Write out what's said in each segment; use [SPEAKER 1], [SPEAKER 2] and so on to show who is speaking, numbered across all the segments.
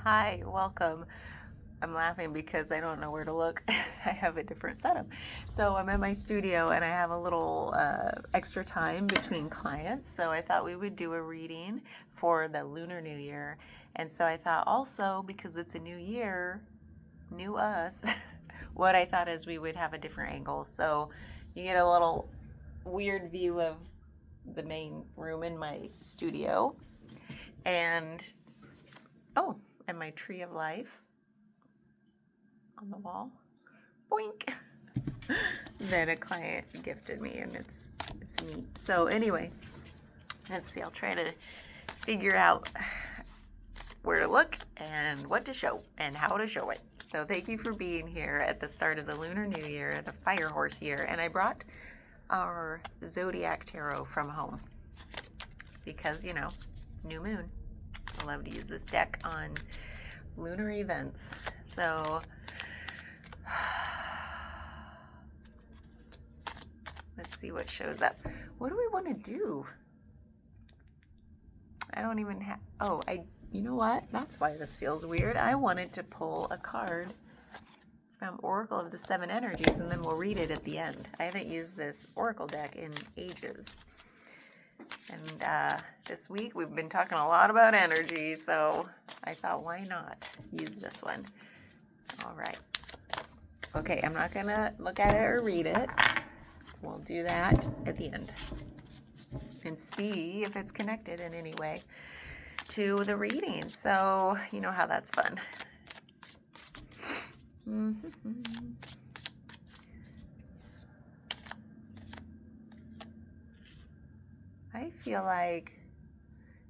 [SPEAKER 1] Hi, welcome. I'm laughing because I don't know where to look. I have a different setup. So I'm in my studio and I have a little extra time between clients. So I thought we would do a reading for the Lunar New Year. And so I thought also, because it's a new year, new us, what I thought is we would have a different angle. So you get a little weird view of the main room in my studio. And, oh, and my tree of life on the wall. Boink. That a client gifted me, and it's neat. So anyway, let's see. I'll try to figure out where to look and what to show and how to show it. So thank you for being here at the start of the Lunar New Year, the Fire Horse year. And I brought our Zodiac Tarot from home because, you know, new moon. I love to use this deck on lunar events. So let's see what shows up. What do we want to do? I don't even have, you know what? That's why this feels weird. I wanted to pull a card from Oracle of the Seven Energies, and then we'll read it at the end. I haven't used this Oracle deck in ages. And this week we've been talking a lot about energy, so I thought, why not use this one? All right. Okay, I'm not going to look at it or read it. We'll do that at the end and see if it's connected in any way to the reading. So, you know how that's fun. I feel like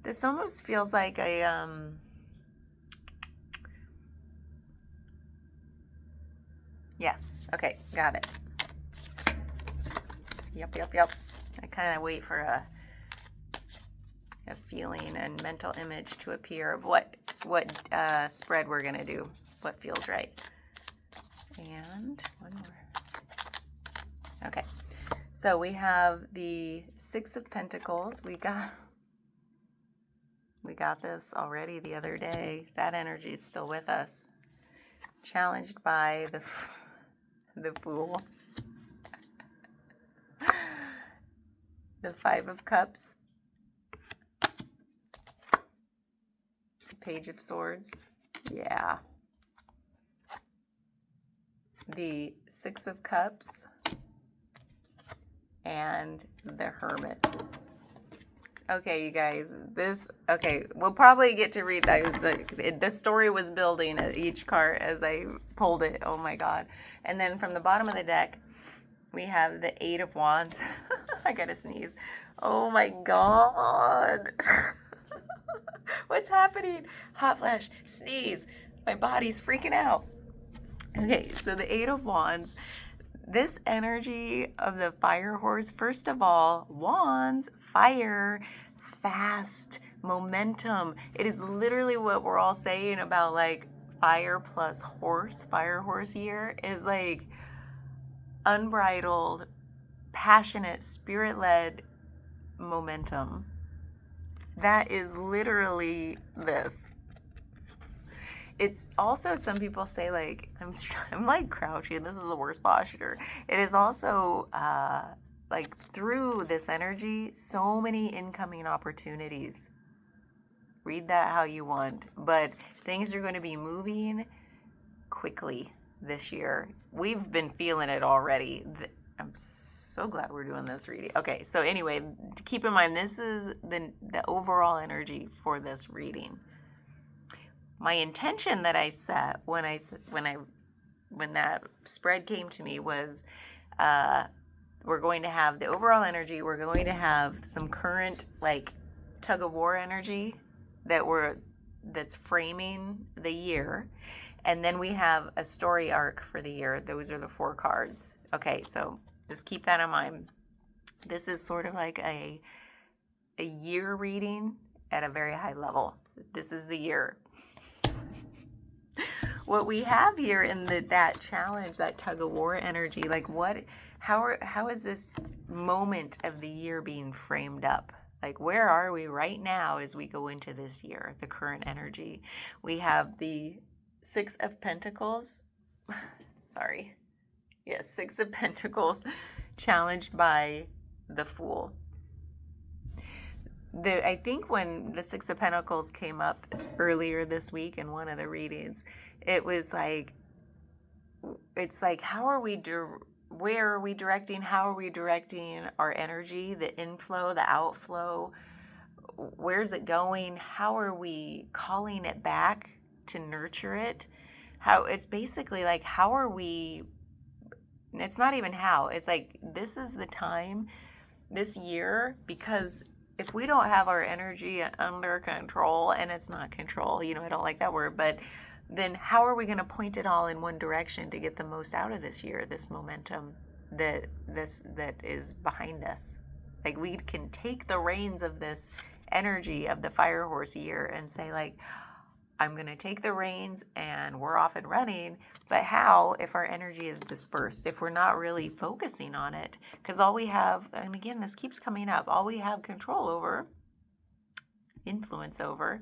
[SPEAKER 1] this almost feels like a yes. Okay, got it. Yep. I kind of wait for a feeling and mental image to appear of what spread we're gonna do, what feels right. And one more. Okay, so we have the Six of Pentacles. We got this already the other day. That energy is still with us. Challenged by the Fool. The Five of Cups. Page of Swords. Yeah. The Six of Cups. And the Hermit. Okay, you guys, we'll probably get to read those. The story was building at each card as I pulled it. Oh my God. And then from the bottom of the deck, we have the Eight of Wands. I gotta sneeze. Oh my God. What's happening? Hot flash, sneeze. My body's freaking out. Okay, so the Eight of Wands. This energy of the fire horse, first of all, wands, fire, fast, momentum. It is literally what we're all saying about like fire plus horse, fire horse year is like unbridled, passionate, spirit-led momentum. That is literally this. It's also, some people say, like, I'm like crouching. This is the worst posture. It is also, like, through this energy, so many incoming opportunities. Read that how you want. But things are going to be moving quickly this year. We've been feeling it already. I'm so glad we're doing this reading. Okay, so anyway, keep in mind, this is the overall energy for this reading. My intention that I set when that spread came to me was we're going to have the overall energy. We're going to have some current like tug of war energy that's framing the year, and then we have a story arc for the year. Those are the 4 cards. Okay, so just keep that in mind. This is sort of like a year reading at a very high level. This is the year. What we have here in that challenge, that tug of war energy, like how is this moment of the year being framed up? Like, where are we right now as we go into this year, the current energy? We have the Six of Pentacles. Sorry. Yes, Six of Pentacles challenged by the Fool. I think when the Six of Pentacles came up earlier this week in one of the readings, it was like, it's like, where are we directing? How are we directing our energy, the inflow, the outflow? Where's it going? How are we calling it back to nurture it? It's basically like, how are we, it's not even how, it's like, this is the time this year, because if we don't have our energy under control, and it's not control, I don't like that word, but then how are we going to point it all in one direction to get the most out of this year, this momentum that is behind us? Like, we can take the reins of this energy of the fire horse year and say, like, I'm going to take the reins and we're off and running. But how, if our energy is dispersed, if we're not really focusing on it? Because all we have, and again, this keeps coming up, all we have control over, influence over,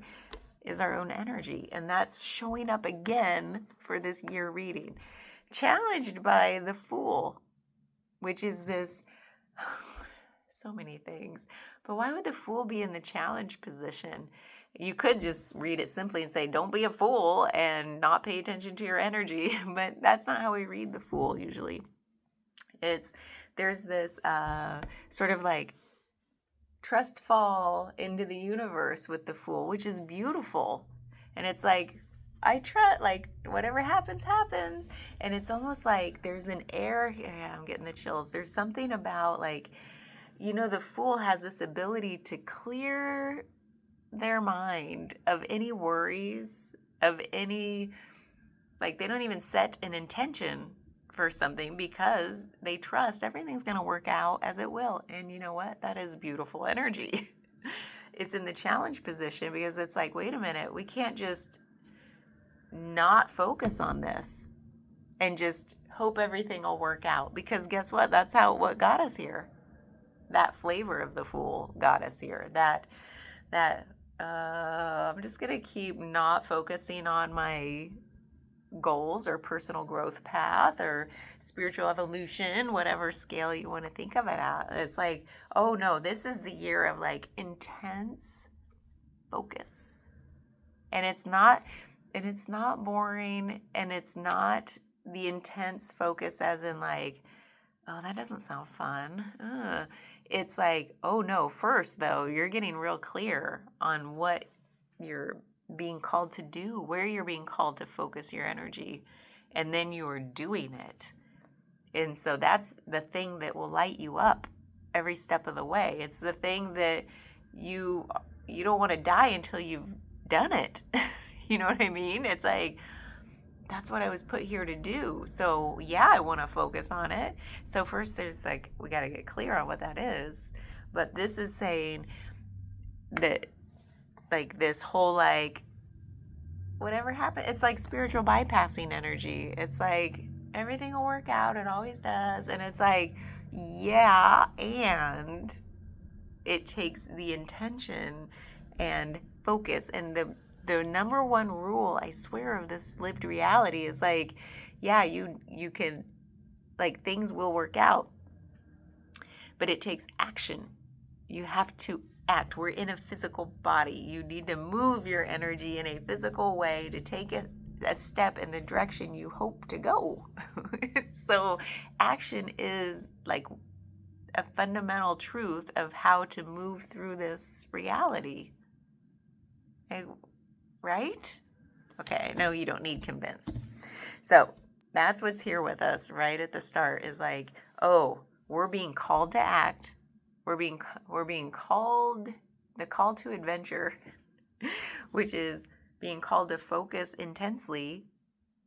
[SPEAKER 1] is our own energy. And that's showing up again for this year reading. Challenged by the Fool, which is this, so many things. But why would the Fool be in the challenge position? You could just read it simply and say, don't be a fool and not pay attention to your energy. But that's not how we read the Fool usually. There's this sort of like trust fall into the universe with the Fool, which is beautiful. And it's like, I trust, like, whatever happens, happens. And it's almost like there's an air, yeah, I'm getting the chills. There's something about, like, the Fool has this ability to clear their mind of any worries, of any, like, they don't even set an intention for something because they trust everything's going to work out as it will. And you know what? That is beautiful energy. It's in the challenge position because it's like, wait a minute, we can't just not focus on this and just hope everything will work out, because guess what? That's what got us here. That flavor of the Fool got us here. I'm just going to keep not focusing on my goals or personal growth path or spiritual evolution, whatever scale you want to think of it at. It's like, oh no, this is the year of like intense focus. And it's not boring, and it's not the intense focus as in like, oh, that doesn't sound fun. It's like, oh no, first though, you're getting real clear on what you're being called to do, where you're being called to focus your energy, and then you're doing it. And so that's the thing that will light you up every step of the way. It's the thing that you don't want to die until you've done it. You know what I mean? It's like, that's what I was put here to do. So yeah, I want to focus on it. So first there's like, we got to get clear on what that is. But this is saying that, like, this whole, like, whatever happened, it's like spiritual bypassing energy. It's like, everything will work out. It always does. And it's like, yeah, and it takes the intention and focus. And the number one rule, I swear, of this lived reality is like, yeah, you can, like, things will work out, but it takes action. You have to act. We're in a physical body. You need to move your energy in a physical way to take a step in the direction you hope to go. So action is like a fundamental truth of how to move through this reality. Right? Okay, no, you don't need convinced. So that's what's here with us right at the start, is like, oh, we're being called to act. We're being called, the call to adventure, which is being called to focus intensely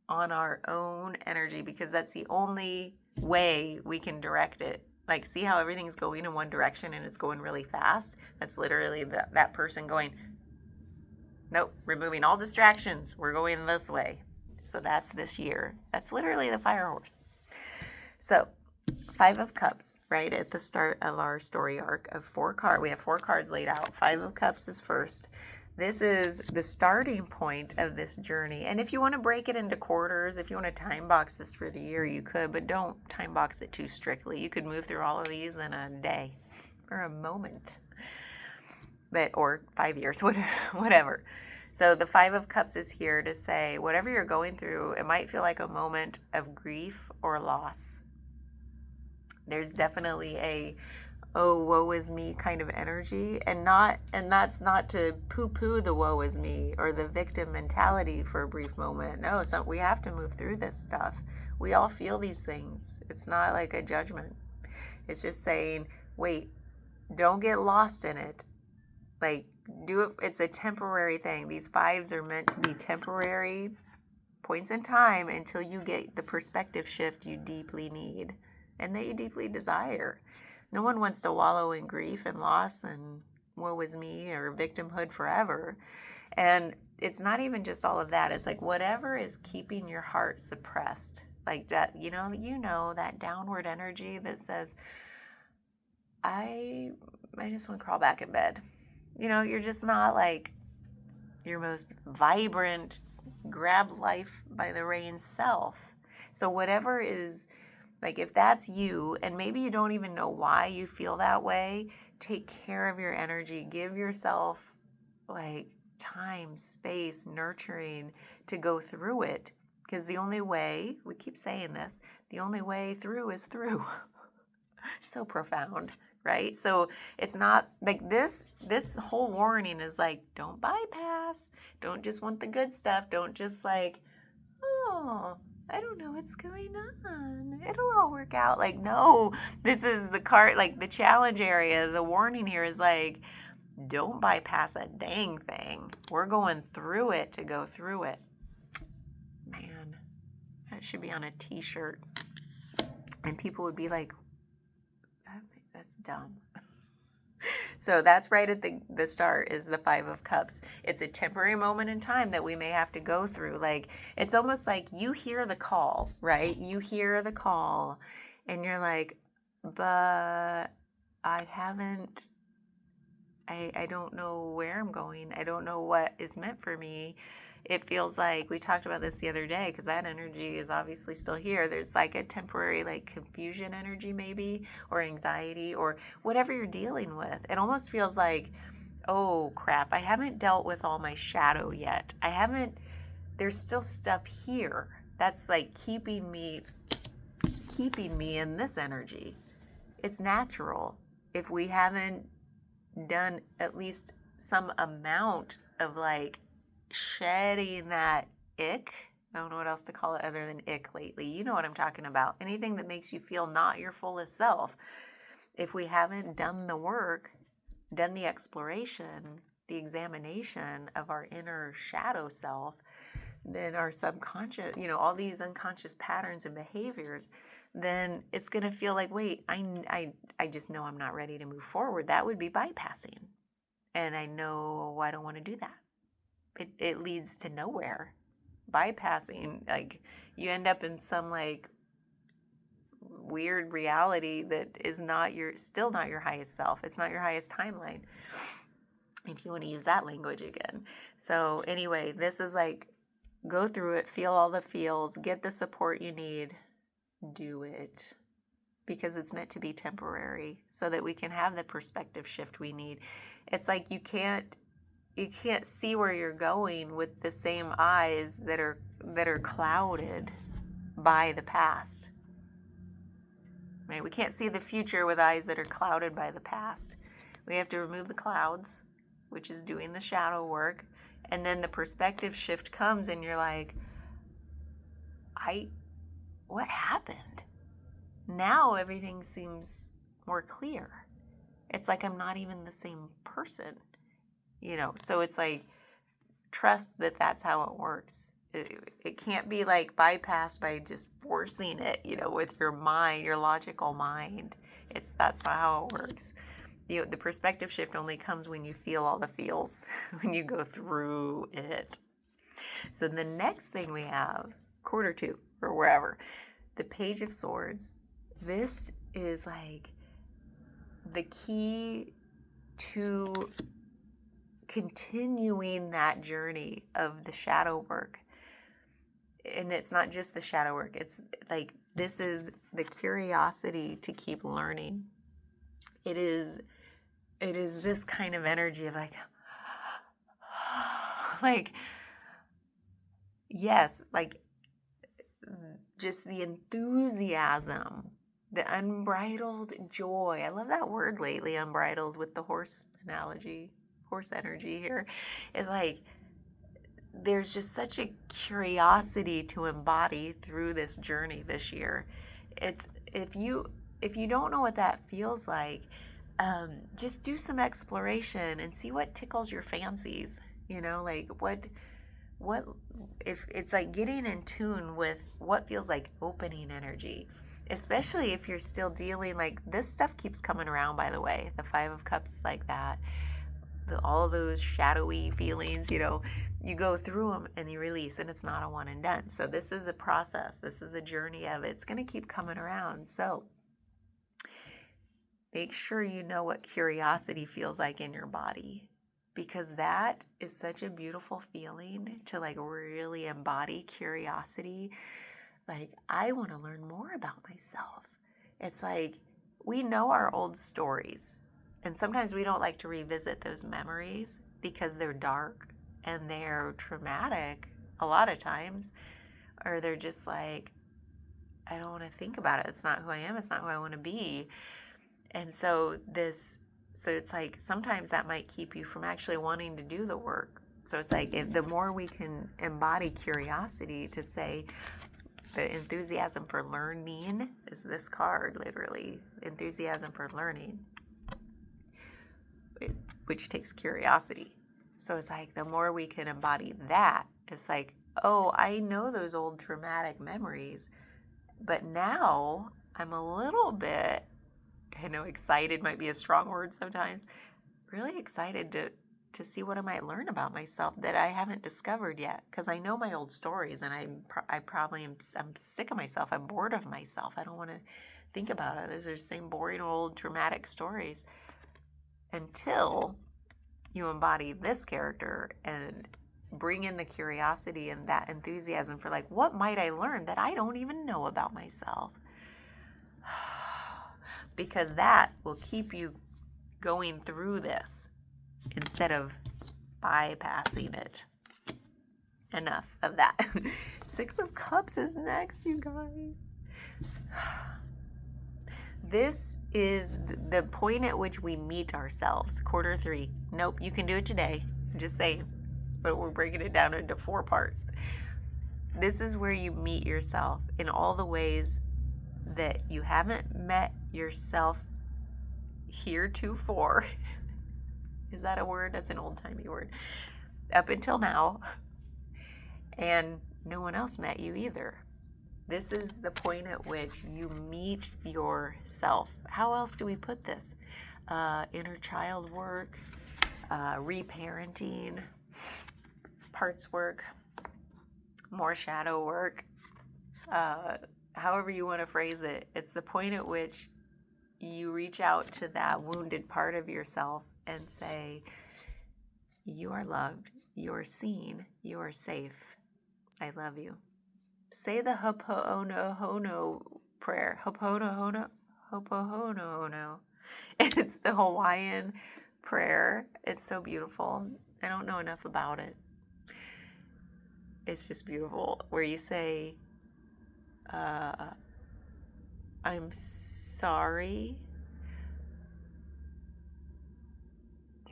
[SPEAKER 1] on our own energy, because that's the only way we can direct it. Like, see how everything's going in one direction and it's going really fast? That's literally that person going, nope, removing all distractions. We're going this way. So that's this year. That's literally the fire horse. So Five of Cups, right at the start of our story arc of 4 cards. We have 4 cards laid out. Five of Cups is first. This is the starting point of this journey. And if you want to break it into quarters, if you want to time box this for the year, you could, but don't time box it too strictly. You could move through all of these in a day or a moment, or 5 years, whatever. So the Five of Cups is here to say, whatever you're going through, it might feel like a moment of grief or loss. There's definitely a, oh, woe is me kind of energy, and that's not to poo-poo the woe is me or the victim mentality for a brief moment. No, we have to move through this stuff. We all feel these things. It's not like a judgment. It's just saying, wait, don't get lost in it. Like, do it. It's a temporary thing. These fives are meant to be temporary points in time until you get the perspective shift you deeply need and that you deeply desire. No one wants to wallow in grief and loss and woe is me or victimhood forever. And it's not even just all of that. It's like whatever is keeping your heart suppressed, like that, that downward energy that says, I just want to crawl back in bed. You're just not like your most vibrant, grab life by the reins self. So whatever is, like, if that's you, and maybe you don't even know why you feel that way, take care of your energy. Give yourself, like, time, space, nurturing to go through it. Because the only way, we keep saying this, the only way through is through. So profound, right? So it's not like this whole warning is like, don't bypass. Don't just want the good stuff. Don't just like, oh, I don't know what's going on. It'll all work out. Like, no, this is the card, like the challenge area. The warning here is like, don't bypass a dang thing. We're going through it to go through it. Man, that should be on a t-shirt. And people would be like, that's dumb. So that's right at the start is the Five of Cups. It's a temporary moment in time that we may have to go through. Like, it's almost like you hear the call, right? You hear the call and you're like, but I don't know where I'm going. I don't know what is meant for me. It feels like, we talked about this the other day because that energy is obviously still here. There's like a temporary like confusion energy maybe, or anxiety, or whatever you're dealing with. It almost feels like, oh crap, I haven't dealt with all my shadow yet. There's still stuff here that's like keeping me in this energy. It's natural. If we haven't done at least some amount of like shedding that ick, I don't know what else to call it other than ick lately. You know what I'm talking about. Anything that makes you feel not your fullest self. If we haven't done the work, done the exploration, the examination of our inner shadow self, then our subconscious, all these unconscious patterns and behaviors, then it's going to feel like, wait, I just know I'm not ready to move forward. That would be bypassing. And I know I don't want to do that. It leads to nowhere. Bypassing, like, you end up in some like weird reality that is still not your highest self. It's not your highest timeline, if you want to use that language again. So anyway, this is like, go through it, feel all the feels, get the support you need, do it, because it's meant to be temporary so that we can have the perspective shift we need. It's like you can't see where you're going with the same eyes that are clouded by the past. Right? We can't see the future with eyes that are clouded by the past. We have to remove the clouds, which is doing the shadow work, and then the perspective shift comes and you're like, what happened? Now everything seems more clear. It's like I'm not even the same person. So it's like, trust that that's how it works. It can't be like bypassed by just forcing it, with your mind, your logical mind. That's not how it works. The perspective shift only comes when you feel all the feels, when you go through it. So the next thing we have, quarter two or wherever, the Page of Swords this is like the key to continuing that journey of the shadow work. And it's not just the shadow work, it's like this is the curiosity to keep learning. It is this kind of energy of like like yes, like just the enthusiasm, the unbridled joy. I love that word lately, unbridled, with the horse analogy, horse energy here. Is like there's just such a curiosity to embody through this journey this year. It's if you don't know what that feels like, just do some exploration and see what tickles your fancies. Like what if it's like getting in tune with what feels like opening energy, especially if you're still dealing, like this stuff keeps coming around, by the way, the 5 of Cups, like that, all those shadowy feelings, you go through them and you release, and it's not a one and done. So this is a process. This is a journey of it's going to keep coming around. So make sure you know what curiosity feels like in your body, because that is such a beautiful feeling to like really embody curiosity. Like, I want to learn more about myself. It's like we know our old stories, and sometimes we don't like to revisit those memories because they're dark and they're traumatic a lot of times, or they're just like, I don't want to think about it. It's not who I am. It's not who I want to be. And so it's like sometimes that might keep you from actually wanting to do the work. So it's like the more we can embody curiosity, to say the enthusiasm for learning is this card, literally, enthusiasm for learning, which takes curiosity. So it's like the more we can embody that, it's like, oh, I know those old traumatic memories, but now I'm a little bit, I know excited might be a strong word sometimes, really excited to see what I might learn about myself that I haven't discovered yet, because I know my old stories, and I probably I'm sick of myself. I'm bored of myself. I don't want to think about it. Those are the same boring old traumatic stories, until you embody this character and bring in the curiosity and that enthusiasm for like, what might I learn that I don't even know about myself? Because that will keep you going through this instead of bypassing it. Enough of that. 6 of Cups is next, you guys. This is the point at which we meet ourselves. Quarter 3. Nope, you can do it today. I'm just saying. But we're breaking it down into 4 parts. This is where you meet yourself in all the ways that you haven't met yourself heretofore. Is that a word? That's an old-timey word. Up until now. And no one else met you either. This is the point at which you meet yourself. How else do we put this? Inner child work, reparenting, parts work, more shadow work, however you want to phrase it. It's the point at which you reach out to that wounded part of yourself and say, you are loved, you are seen, you are safe. I love you. Say the Ho'oponopono prayer. Ho'oponopono. It's the Hawaiian prayer. It's so beautiful. I don't know enough about it. It's just beautiful. Where you say, I'm sorry.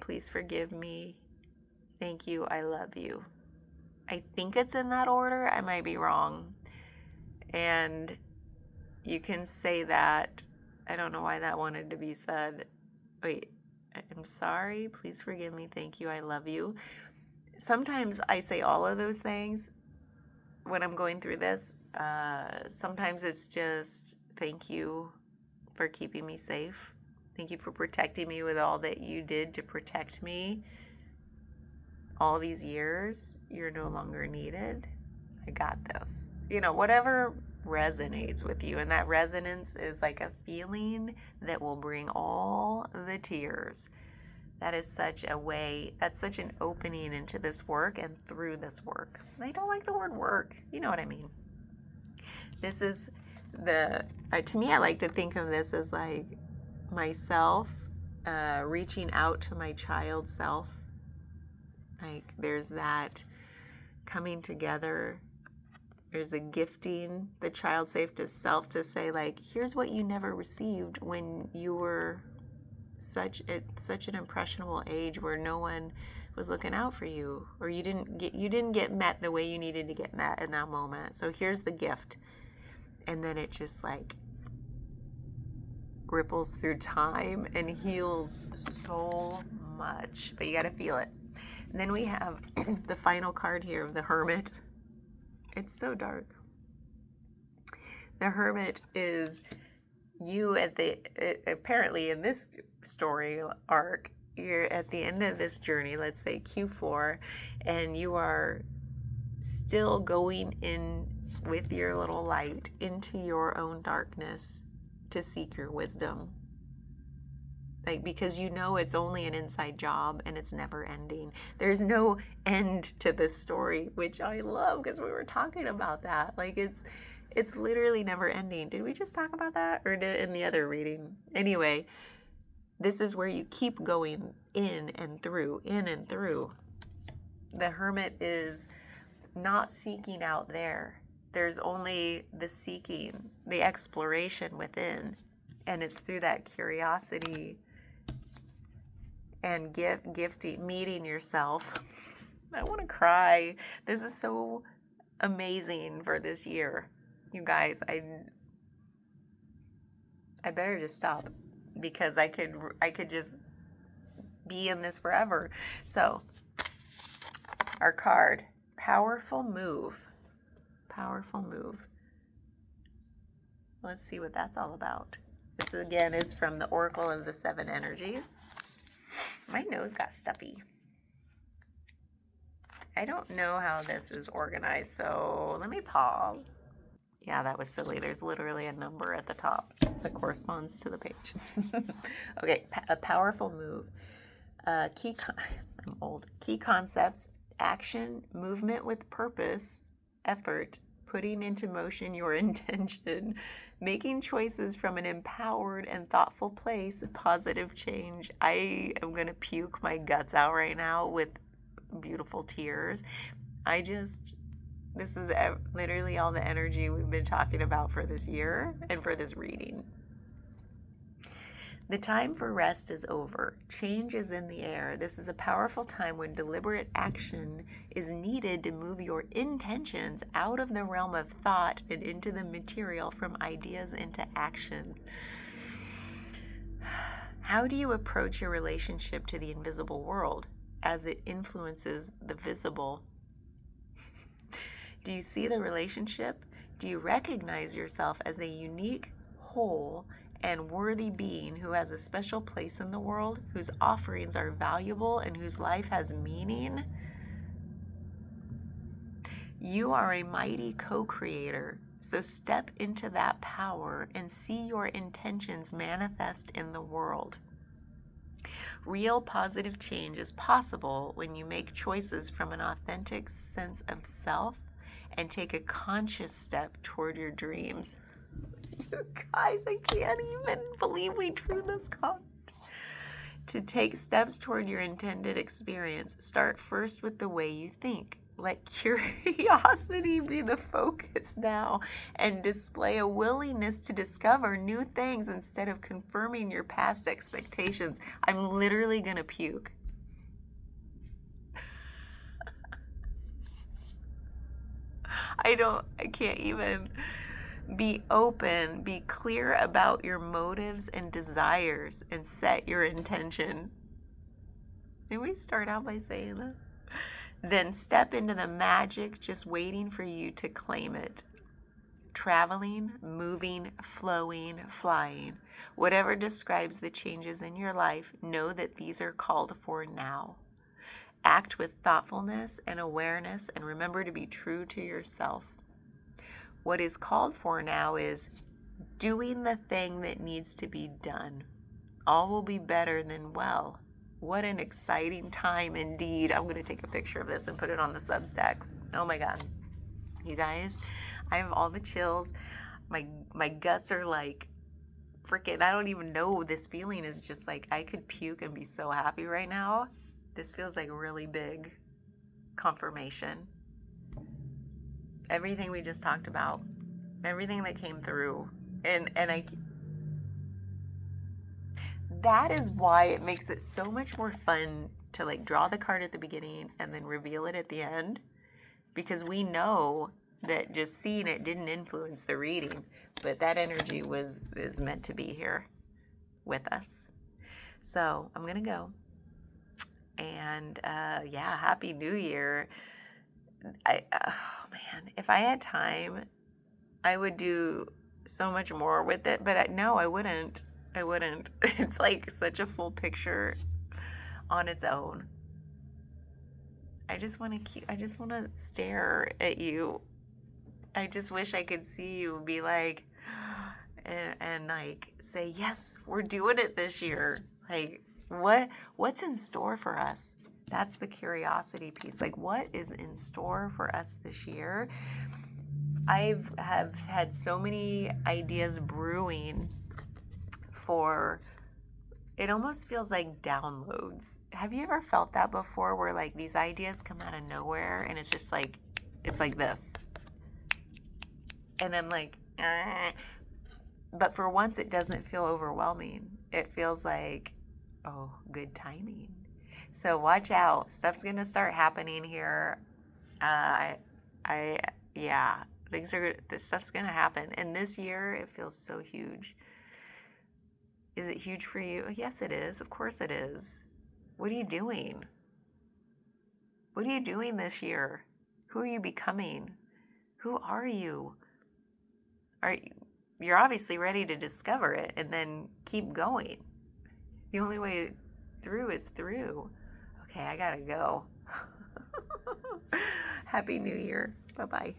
[SPEAKER 1] Please forgive me. Thank you. I love you. I think it's in that order. I might be wrong. And you can say that. I don't know why that wanted to be said. Wait, I'm sorry. Please forgive me. Thank you. I love you. Sometimes I say all of those things when I'm going through this. Sometimes it's just thank you for keeping me safe. Thank you for protecting me with all that you did to protect me. All these years, you're no longer needed. I got this. whatever resonates with you. And that resonance is like a feeling that will bring all the tears. That is such a way, that's such an opening into this work and through this work. I don't like the word work. You know what I mean? This is to me, I like to think of this as like myself reaching out to my child self. Like there's that coming together. There's a gifting the child safe to self to say like, here's what you never received when you were at such an impressionable age where no one was looking out for you, or you didn't get met the way you needed to get met in that moment. So here's the gift. And then it just like ripples through time and heals so much. But you got to feel it. And then we have the final card here of the Hermit. It's so dark. The Hermit is you apparently in this story arc, you're at the end of this journey, let's say Q4, and you are still going in with your little light into your own darkness to seek your wisdom. Like, because it's only an inside job and it's never ending. There's no end to this story, which I love because we were talking about that. Like it's literally never ending. Did we just talk about that or in the other reading? Anyway, this is where you keep going in and through. The Hermit is not seeking out there. There's only the seeking, the exploration within. And it's through that curiosity and gifting, meeting yourself. I want to cry. This is so amazing for this year. You guys, I better just stop because I could just be in this forever. So, our card, powerful move. Powerful move. Let's see what that's all about. This again is from the Oracle of the Seven Energies. My nose got stuffy. I don't know how this is organized, so let me pause. Yeah, that was silly. There's literally a number at the top that corresponds to the page. Okay, a powerful move. I'm old. Key concepts: action, movement with purpose, effort, putting into motion your intention, making choices from an empowered and thoughtful place, positive change. I am going to puke my guts out right now with beautiful tears. This is literally all the energy we've been talking about for this year and for this reading. The time for rest is over. Change is in the air. This is a powerful time when deliberate action is needed to move your intentions out of the realm of thought and into the material, from ideas into action. How do you approach your relationship to the invisible world as it influences the visible? Do you see the relationship? Do you recognize yourself as a unique, whole, and worthy being who has a special place in the world, whose offerings are valuable, and whose life has meaning? You are a mighty co-creator, so step into that power and see your intentions manifest in the world. Real positive change is possible when you make choices from an authentic sense of self and take a conscious step toward your dreams. You guys, I can't even believe we drew this card. To take steps toward your intended experience, start first with the way you think. Let curiosity be the focus now, and display a willingness to discover new things instead of confirming your past expectations. I'm literally gonna puke. I can't even. Be open, be clear about your motives and desires, and set your intention. Did we start out by saying that? Then step into the magic just waiting for you to claim it. Traveling, moving, flowing, flying. Whatever describes the changes in your life, know that these are called for now. Act with thoughtfulness and awareness, and remember to be true to yourself. what is called for now is doing the thing that needs to be done. All will be better than well. What an exciting time indeed. I'm going to take a picture of this and put it on the Substack. Oh my God. You guys, I have all the chills. My guts are like freaking, I don't even know. This feeling is just like I could puke and be so happy right now. This feels like a really big confirmation. Everything we just talked about, everything that came through. And that is why it makes it so much more fun to like draw the card at the beginning and then reveal it at the end, because we know that just seeing it didn't influence the reading, but that energy is meant to be here with us. So I'm gonna go, and yeah, Happy New Year. Oh man, if I had time, I would do so much more with it, but no, I wouldn't. It's like such a full picture on its own. I just want to stare at you. I just wish I could see you be like, and like say, yes, we're doing it this year. Like, what's in store for us? That's the curiosity piece. Like, what is in store for us this year? Have had so many ideas brewing for, it almost feels like downloads. Have you ever felt that before, where like these ideas come out of nowhere and it's just like, it's like this, and I'm like, but for once it doesn't feel overwhelming. It feels like, oh, good timing. So watch out, stuff's gonna start happening here. Yeah, this stuff's gonna happen, and this year it feels so huge. Is it huge for you? Yes, it is. Of course it is. What are you doing? What are you doing this year? Who are you becoming? Who are you? You're obviously ready to discover it and then keep going. The only way through is through. Okay, I gotta go. Happy New Year. Bye-bye.